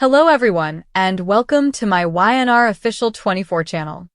Hello everyone, and welcome to my YNR Official 24 channel.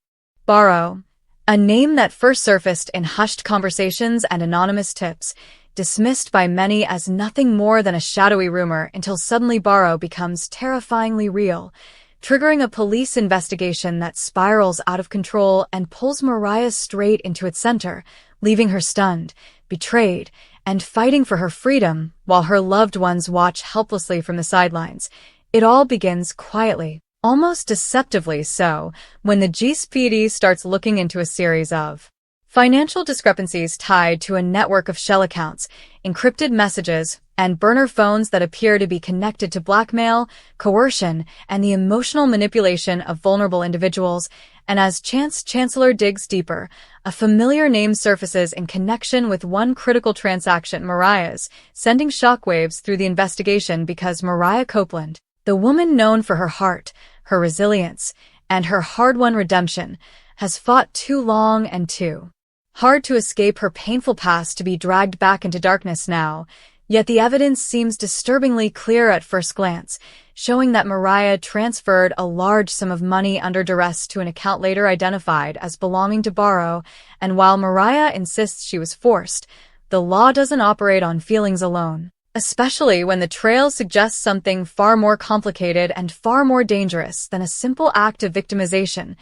Borough, a name that first surfaced in hushed conversations and anonymous tips, dismissed by many as nothing more than a shadowy rumor until suddenly Borough becomes terrifyingly real, triggering a police investigation that spirals out of control and pulls Mariah straight into its center, leaving her stunned, betrayed, and fighting for her freedom while her loved ones watch helplessly from the sidelines. It all begins quietly, almost deceptively so, when the GENOA starts looking into a series of financial discrepancies tied to a network of shell accounts, encrypted messages, and burner phones that appear to be connected to blackmail, coercion, and the emotional manipulation of vulnerable individuals. And as Chancellor digs deeper, a familiar name surfaces in connection with one critical transaction, Mariah's, sending shockwaves through the investigation because Mariah Copeland, the woman known for her heart, her resilience, and her hard-won redemption, has fought too long and too hard to escape her painful past to be dragged back into darkness now. Yet the evidence seems disturbingly clear at first glance, showing that Mariah transferred a large sum of money under duress to an account later identified as belonging to Borough, and while Mariah insists she was forced, the law doesn't operate on feelings alone. Especially when the trail suggests something far more complicated and far more dangerous than a simple act of victimization.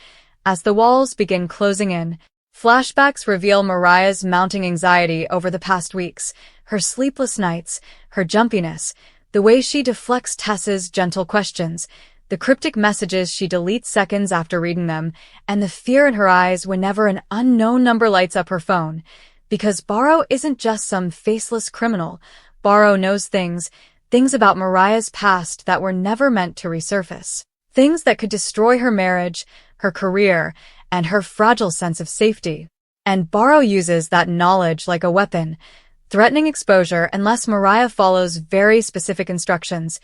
As the walls begin closing in, flashbacks reveal Mariah's mounting anxiety over the past weeks, her sleepless nights, her jumpiness, the way she deflects Tessa's gentle questions, the cryptic messages she deletes seconds after reading them, and the fear in her eyes whenever an unknown number lights up her phone. Because Borough isn't just some faceless criminal. Borough knows things about Mariah's past that were never meant to resurface. Things that could destroy her marriage, her career, and her fragile sense of safety. And Borough uses that knowledge like a weapon, threatening exposure unless Mariah follows very specific instructions,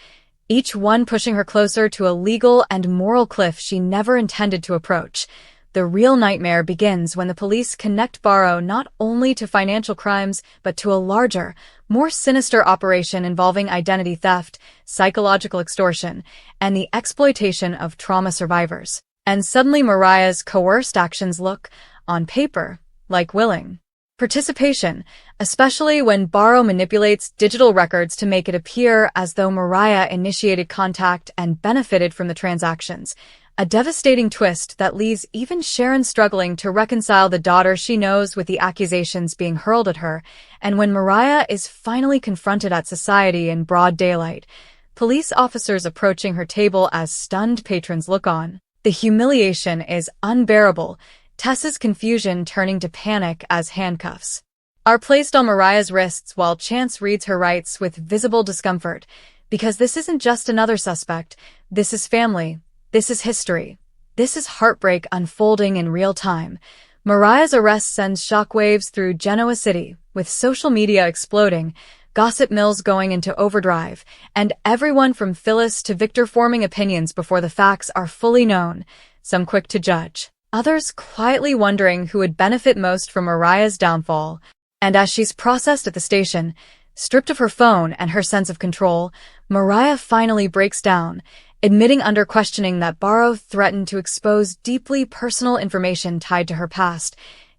each one pushing her closer to a legal and moral cliff she never intended to approach. The real nightmare begins when the police connect Borough not only to financial crimes, but to a larger, more sinister operation involving identity theft, psychological extortion, and the exploitation of trauma survivors. And suddenly Mariah's coerced actions look, on paper, like willing participation, especially when Borough manipulates digital records to make it appear as though Mariah initiated contact and benefited from the transactions. A devastating twist that leaves even Sharon struggling to reconcile the daughter she knows with the accusations being hurled at her. And when Mariah is finally confronted at society in broad daylight, police officers approaching her table as stunned patrons look on, the humiliation is unbearable, Tessa's confusion turning to panic as handcuffs are placed on Mariah's wrists while Chance reads her rights with visible discomfort. Because this isn't just another suspect, this is family. This is history. This is heartbreak unfolding in real time. Mariah's arrest sends shockwaves through Genoa City, with social media exploding, gossip mills going into overdrive, and everyone from Phyllis to Victor forming opinions before the facts are fully known, some quick to judge, others quietly wondering who would benefit most from Mariah's downfall. And as she's processed at the station, stripped of her phone and her sense of control, Mariah finally breaks down, admitting under questioning that Borough threatened to expose deeply personal information tied to her past,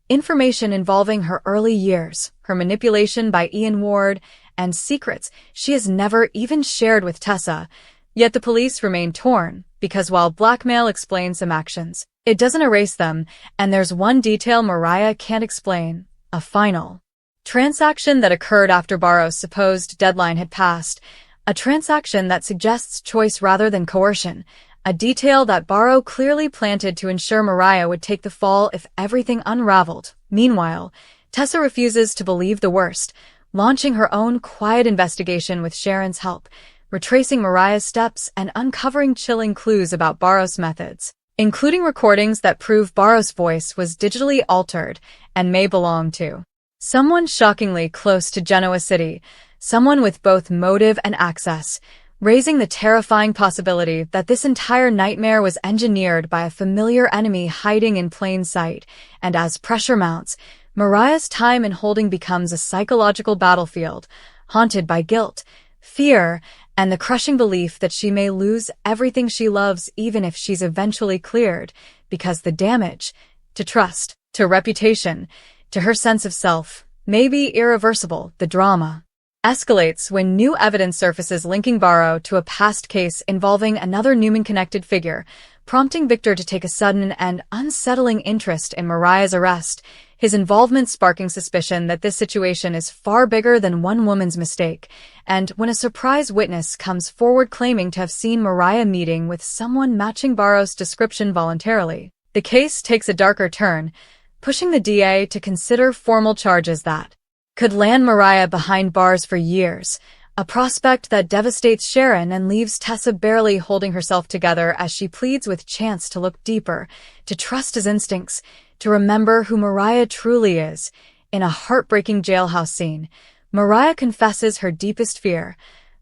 information involving her early years, her manipulation by Ian Ward, and secrets she has never even shared with Tessa. Yet the police remain torn, because while blackmail explains some actions, it doesn't erase them, and there's one detail Mariah can't explain: a final transaction that occurred after Borough's supposed deadline had passed. A transaction that suggests choice rather than coercion, a detail that Borough clearly planted to ensure Mariah would take the fall if everything unraveled. Meanwhile, Tessa refuses to believe the worst, launching her own quiet investigation with Sharon's help, retracing Mariah's steps and uncovering chilling clues about Borough's methods, including recordings that prove Borough's voice was digitally altered and may belong to someone shockingly close to Genoa City, someone with both motive and access, raising the terrifying possibility that this entire nightmare was engineered by a familiar enemy hiding in plain sight. And as pressure mounts, Mariah's time in holding becomes a psychological battlefield, haunted by guilt, fear, and the crushing belief that she may lose everything she loves even if she's eventually cleared, because the damage to trust, to reputation, to her sense of self may be irreversible. The drama escalates when new evidence surfaces linking Borough to a past case involving another Newman-connected figure, prompting Victor to take a sudden and unsettling interest in Mariah's arrest, his involvement sparking suspicion that this situation is far bigger than one woman's mistake. And when a surprise witness comes forward claiming to have seen Mariah meeting with someone matching Borough's description voluntarily, the case takes a darker turn, pushing the DA to consider formal charges that could land Mariah behind bars for years, a prospect that devastates Sharon and leaves Tessa barely holding herself together as she pleads with Chance to look deeper, to trust his instincts, to remember who Mariah truly is. In a heartbreaking jailhouse scene, Mariah confesses her deepest fear,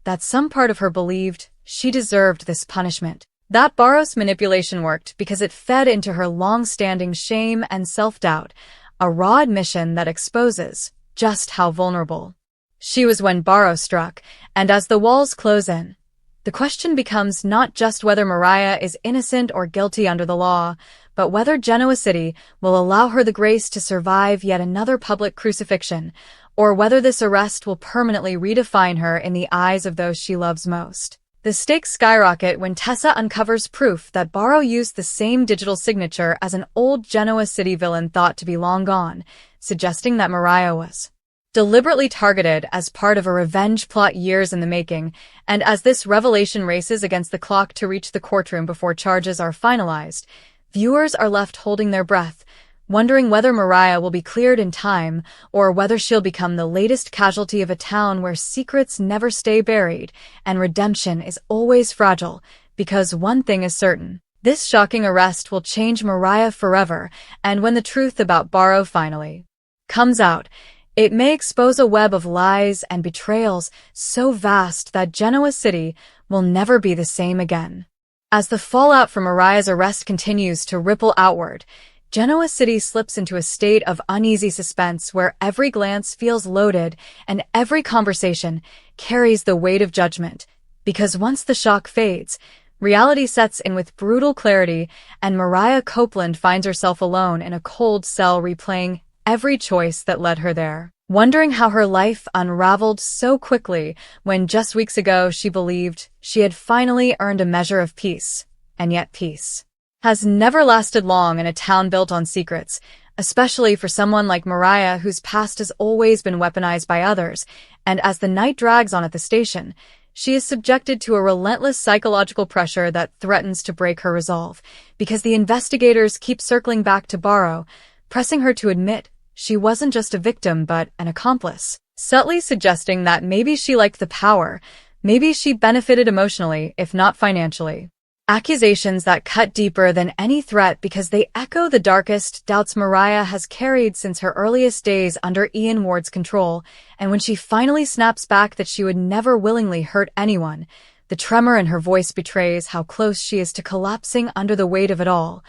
that some part of her believed she deserved this punishment. That Borough's manipulation worked because it fed into her long-standing shame and self-doubt, a raw admission that exposes just how vulnerable she was when Borough struck. And as the walls close in, the question becomes not just whether Mariah is innocent or guilty under the law, but whether Genoa City will allow her the grace to survive yet another public crucifixion, or whether this arrest will permanently redefine her in the eyes of those she loves most. The stakes skyrocket when Tessa uncovers proof that Borough used the same digital signature as an old Genoa City villain thought to be long gone, suggesting that Mariah was deliberately targeted as part of a revenge plot years in the making. And as this revelation races against the clock to reach the courtroom before charges are finalized, viewers are left holding their breath, wondering whether Mariah will be cleared in time or whether she'll become the latest casualty of a town where secrets never stay buried and redemption is always fragile. Because one thing is certain, this shocking arrest will change Mariah forever, and when the truth about Borough finally comes out, it may expose a web of lies and betrayals so vast that Genoa City will never be the same again. As the fallout from Mariah's arrest continues to ripple outward, Genoa City slips into a state of uneasy suspense where every glance feels loaded and every conversation carries the weight of judgment. Because once the shock fades, reality sets in with brutal clarity, and Mariah Copeland finds herself alone in a cold cell replaying every choice that led her there, wondering how her life unraveled so quickly when just weeks ago she believed she had finally earned a measure of peace. And yet peace has never lasted long in a town built on secrets, especially for someone like Mariah whose past has always been weaponized by others. And as the night drags on at the station, she is subjected to a relentless psychological pressure that threatens to break her resolve, because the investigators keep circling back to Borough, pressing her to admit she wasn't just a victim but an accomplice, subtly suggesting that maybe she liked the power, maybe she benefited emotionally, if not financially. Accusations that cut deeper than any threat because they echo the darkest doubts Mariah has carried since her earliest days under Ian Ward's control, and when she finally snaps back that she would never willingly hurt anyone, the tremor in her voice betrays how close she is to collapsing under the weight of it all.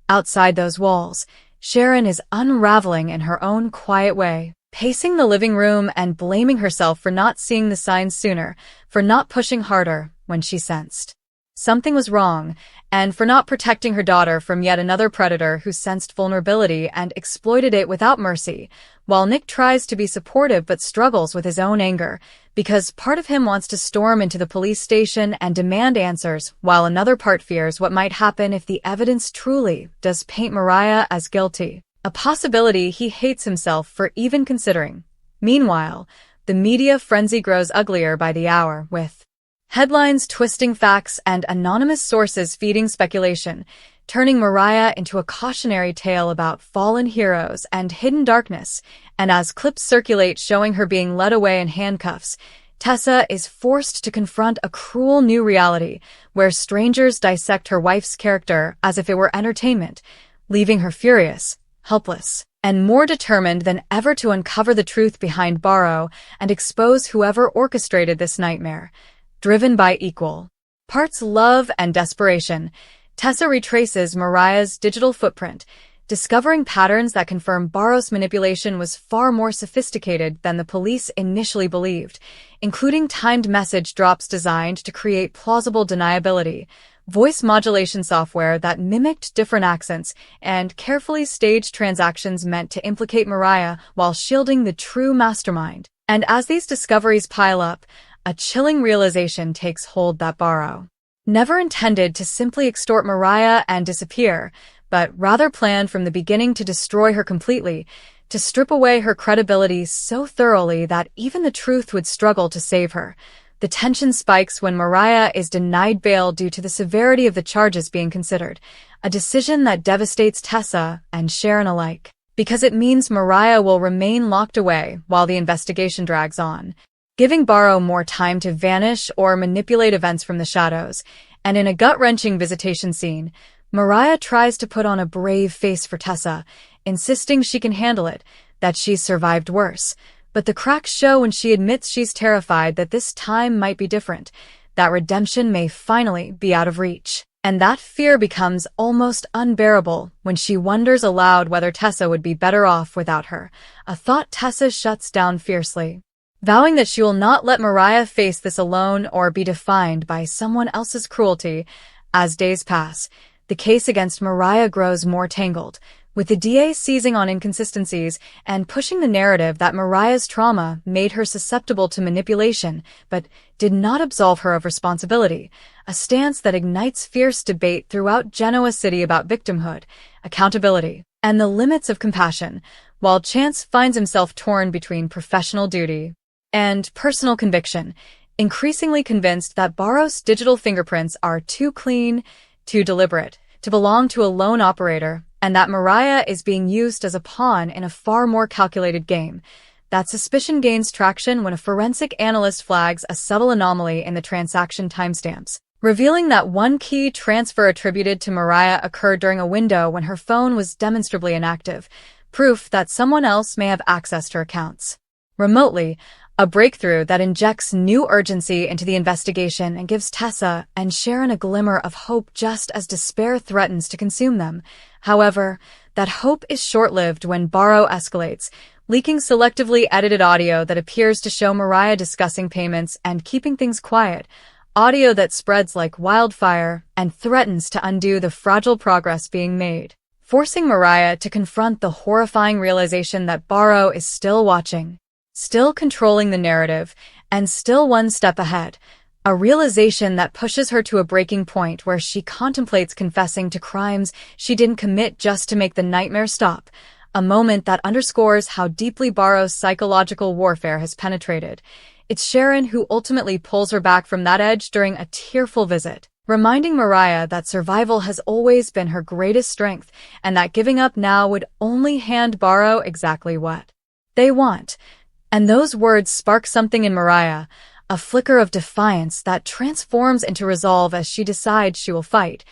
Outside those walls, Sharon is unraveling in her own quiet way, pacing the living room and blaming herself for not seeing the signs sooner, for not pushing harder when she sensed something was wrong, and for not protecting her daughter from yet another predator who sensed vulnerability and exploited it without mercy, while Nick tries to be supportive but struggles with his own anger, because part of him wants to storm into the police station and demand answers, while another part fears what might happen if the evidence truly does paint Mariah as guilty, a possibility he hates himself for even considering. Meanwhile, the media frenzy grows uglier by the hour, with headlines twisting facts and anonymous sources feeding speculation, turning Mariah into a cautionary tale about fallen heroes and hidden darkness. And as clips circulate showing her being led away in handcuffs, Tessa is forced to confront a cruel new reality where strangers dissect her wife's character as if it were entertainment, leaving her furious, helpless, and more determined than ever to uncover the truth behind Borough and expose whoever orchestrated this nightmare. Driven by equal parts love and desperation, Tessa retraces Mariah's digital footprint, discovering patterns that confirm Borough's manipulation was far more sophisticated than the police initially believed, including timed message drops designed to create plausible deniability, voice modulation software that mimicked different accents, and carefully staged transactions meant to implicate Mariah while shielding the true mastermind. And as these discoveries pile up, a chilling realization takes hold that Borough never intended to simply extort Mariah and disappear, but rather planned from the beginning to destroy her completely, to strip away her credibility so thoroughly that even the truth would struggle to save her. The tension spikes when Mariah is denied bail due to the severity of the charges being considered, a decision that devastates Tessa and Sharon alike, because it means Mariah will remain locked away while the investigation drags on, giving Borough more time to vanish or manipulate events from the shadows. And in a gut-wrenching visitation scene, Mariah tries to put on a brave face for Tessa, insisting she can handle it, that she's survived worse. But the cracks show when she admits she's terrified that this time might be different, that redemption may finally be out of reach. And that fear becomes almost unbearable when she wonders aloud whether Tessa would be better off without her, a thought Tessa shuts down fiercely, vowing that she will not let Mariah face this alone or be defined by someone else's cruelty. As days pass, the case against Mariah grows more tangled, with the DA seizing on inconsistencies and pushing the narrative that Mariah's trauma made her susceptible to manipulation, but did not absolve her of responsibility, a stance that ignites fierce debate throughout Genoa City about victimhood, accountability, and the limits of compassion, while Chance finds himself torn between professional duty and personal conviction, increasingly convinced that Borough's digital fingerprints are too clean, too deliberate, to belong to a lone operator, and that Mariah is being used as a pawn in a far more calculated game. That suspicion gains traction when a forensic analyst flags a subtle anomaly in the transaction timestamps, revealing that one key transfer attributed to Mariah occurred during a window when her phone was demonstrably inactive, proof that someone else may have accessed her accounts remotely, a breakthrough that injects new urgency into the investigation and gives Tessa and Sharon a glimmer of hope just as despair threatens to consume them. However, that hope is short-lived when Borough escalates, leaking selectively edited audio that appears to show Mariah discussing payments and keeping things quiet, audio that spreads like wildfire and threatens to undo the fragile progress being made, forcing Mariah to confront the horrifying realization that Borough is still watching, still controlling the narrative, and still one step ahead, a realization that pushes her to a breaking point where she contemplates confessing to crimes she didn't commit just to make the nightmare stop, a moment that underscores how deeply Borough's psychological warfare has penetrated. It's Sharon who ultimately pulls her back from that edge during a tearful visit, reminding Mariah that survival has always been her greatest strength and that giving up now would only hand Borough exactly what they want. And those words spark something in Mariah, a flicker of defiance that transforms into resolve as she decides she will fight,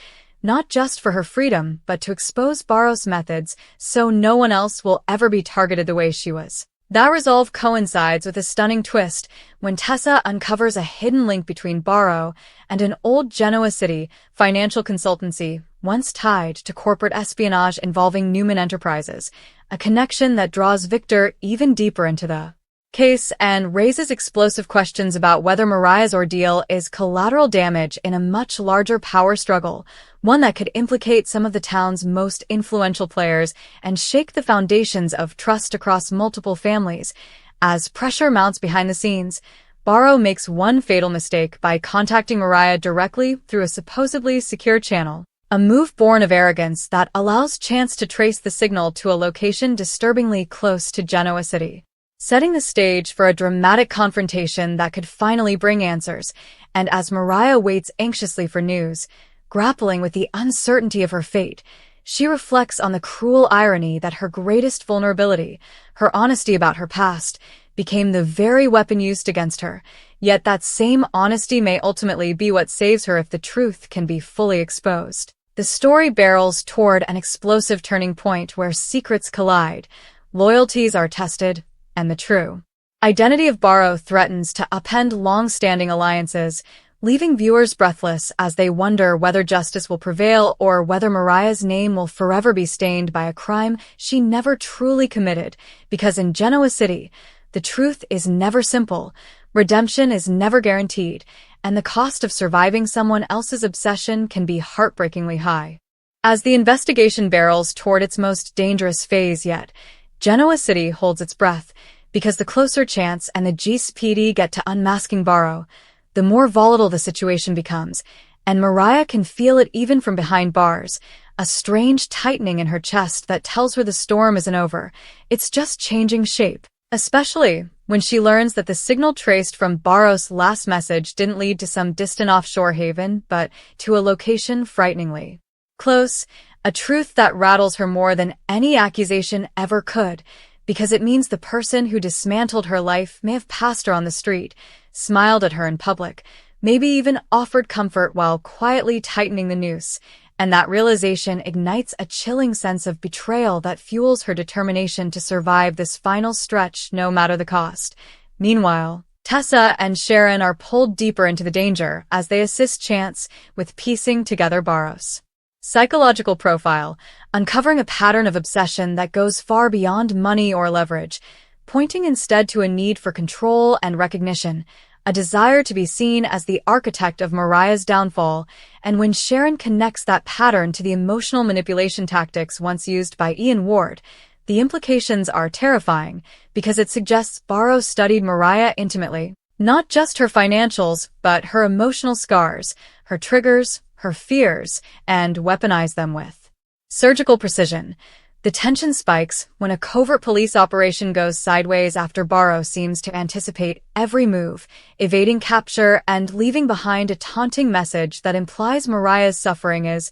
not just for her freedom, but to expose Borough's methods so no one else will ever be targeted the way she was. That resolve coincides with a stunning twist when Tessa uncovers a hidden link between Borough and an old Genoa City financial consultancy once tied to corporate espionage involving Newman Enterprises, a connection that draws Victor even deeper into the case and raises explosive questions about whether Mariah's ordeal is collateral damage in a much larger power struggle, one that could implicate some of the town's most influential players and shake the foundations of trust across multiple families. As pressure mounts behind the scenes, Borough makes one fatal mistake by contacting Mariah directly through a supposedly secure channel, a move born of arrogance that allows Chance to trace the signal to a location disturbingly close to Genoa City, setting the stage for a dramatic confrontation that could finally bring answers. And as Mariah waits anxiously for news, grappling with the uncertainty of her fate, she reflects on the cruel irony that her greatest vulnerability, her honesty about her past, became the very weapon used against her. Yet that same honesty may ultimately be what saves her if the truth can be fully exposed. The story barrels toward an explosive turning point where secrets collide, loyalties are tested, and the true identity of Borough threatens to upend long-standing alliances, leaving viewers breathless as they wonder whether justice will prevail or whether Mariah's name will forever be stained by a crime she never truly committed. Because in Genoa City, the truth is never simple, redemption is never guaranteed, and the cost of surviving someone else's obsession can be heartbreakingly high. As the investigation barrels toward its most dangerous phase yet, Genoa City holds its breath, because the closer Chance and the GSPD get to unmasking Borough, the more volatile the situation becomes, and Mariah can feel it even from behind bars, a strange tightening in her chest that tells her the storm isn't over, it's just changing shape. Especially when she learns that the signal traced from Borough's last message didn't lead to some distant offshore haven, but to a location frighteningly close, a truth that rattles her more than any accusation ever could, because it means the person who dismantled her life may have passed her on the street, smiled at her in public, maybe even offered comfort while quietly tightening the noose, and that realization ignites a chilling sense of betrayal that fuels her determination to survive this final stretch no matter the cost. Meanwhile, Tessa and Sharon are pulled deeper into the danger as they assist Chance with piecing together Borough's psychological profile, uncovering a pattern of obsession that goes far beyond money or leverage, pointing instead to a need for control and recognition, a desire to be seen as the architect of Mariah's downfall. And when Sharon connects that pattern to the emotional manipulation tactics once used by Ian Ward, the implications are terrifying, because it suggests Borough studied Mariah intimately, not just her financials, but her emotional scars, her triggers, her fears, and weaponized them with surgical precision. The tension spikes when a covert police operation goes sideways after Borough seems to anticipate every move, evading capture and leaving behind a taunting message that implies Mariah's suffering is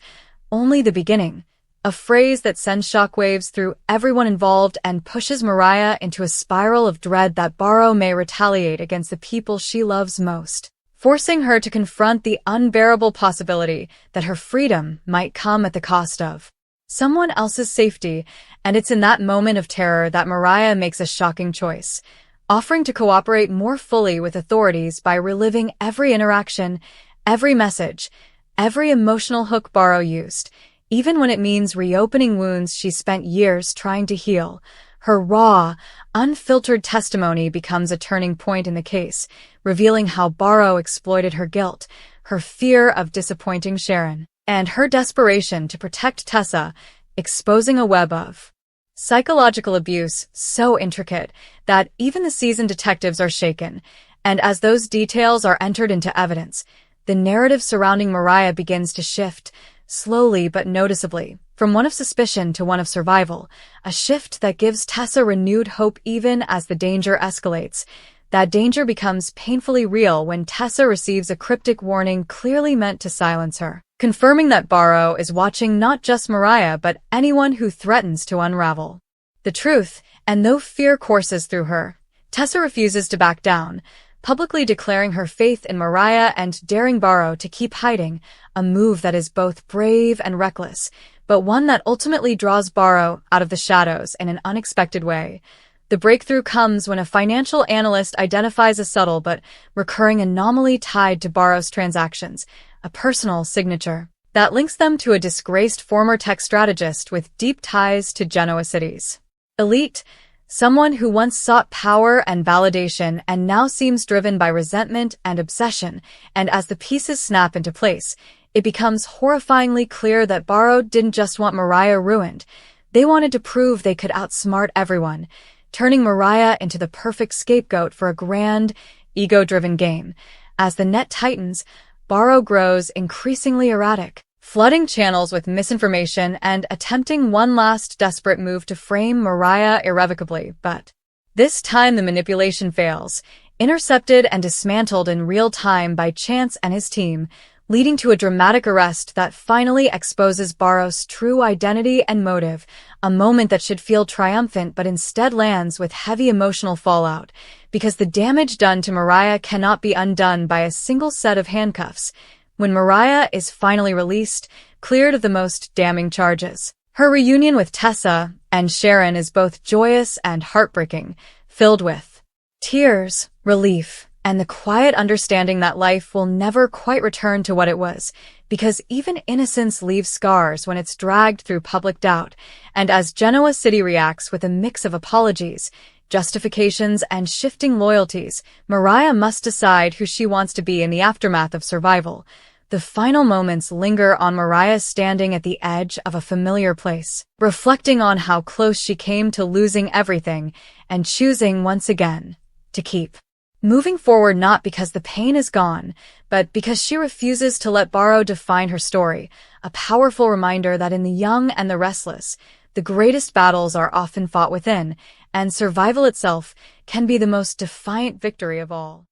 only the beginning, a phrase that sends shockwaves through everyone involved and pushes Mariah into a spiral of dread that Borough may retaliate against the people she loves most, forcing her to confront the unbearable possibility that her freedom might come at the cost of someone else's safety. And it's in that moment of terror that Mariah makes a shocking choice, offering to cooperate more fully with authorities by reliving every interaction, every message, every emotional hook Borough used, even when it means reopening wounds she spent years trying to heal. Her raw, unfiltered testimony becomes a turning point in the case, revealing how Borough exploited her guilt, her fear of disappointing Sharon, and her desperation to protect Tessa, exposing a web of psychological abuse so intricate that even the seasoned detectives are shaken. And as those details are entered into evidence, the narrative surrounding Mariah begins to shift, slowly but noticeably, from one of suspicion to one of survival, a shift that gives Tessa renewed hope even as the danger escalates. That danger becomes painfully real when Tessa receives a cryptic warning clearly meant to silence her, confirming that Borough is watching not just Mariah but anyone who threatens to unravel the truth. And though fear courses through her, Tessa refuses to back down, publicly declaring her faith in Mariah and daring Borough to keep hiding, a move that is both brave and reckless, but one that ultimately draws Borough out of the shadows in an unexpected way. The breakthrough comes when a financial analyst identifies a subtle but recurring anomaly tied to Borough's transactions, a personal signature that links them to a disgraced former tech strategist with deep ties to Genoa City's elite, someone who once sought power and validation and now seems driven by resentment and obsession. And as the pieces snap into place, it becomes horrifyingly clear that Borough didn't just want Mariah ruined. They wanted to prove they could outsmart everyone, turning Mariah into the perfect scapegoat for a grand, ego-driven game. As the net tightens, Borough grows increasingly erratic, flooding channels with misinformation and attempting one last desperate move to frame Mariah irrevocably. But this time the manipulation fails, intercepted and dismantled in real time by Chance and his team, leading to a dramatic arrest that finally exposes Borough's true identity and motive, a moment that should feel triumphant but instead lands with heavy emotional fallout, because the damage done to Mariah cannot be undone by a single set of handcuffs. When Mariah is finally released, cleared of the most damning charges, her reunion with Tessa and Sharon is both joyous and heartbreaking, filled with tears, relief, and the quiet understanding that life will never quite return to what it was, because even innocence leaves scars when it's dragged through public doubt. And as Genoa City reacts with a mix of apologies, justifications, and shifting loyalties, Mariah must decide who she wants to be in the aftermath of survival. The final moments linger on Mariah standing at the edge of a familiar place, reflecting on how close she came to losing everything and choosing once again to keep moving forward, not because the pain is gone, but because she refuses to let Borough define her story, a powerful reminder that in the young and the restless, the greatest battles are often fought within, and survival itself can be the most defiant victory of all.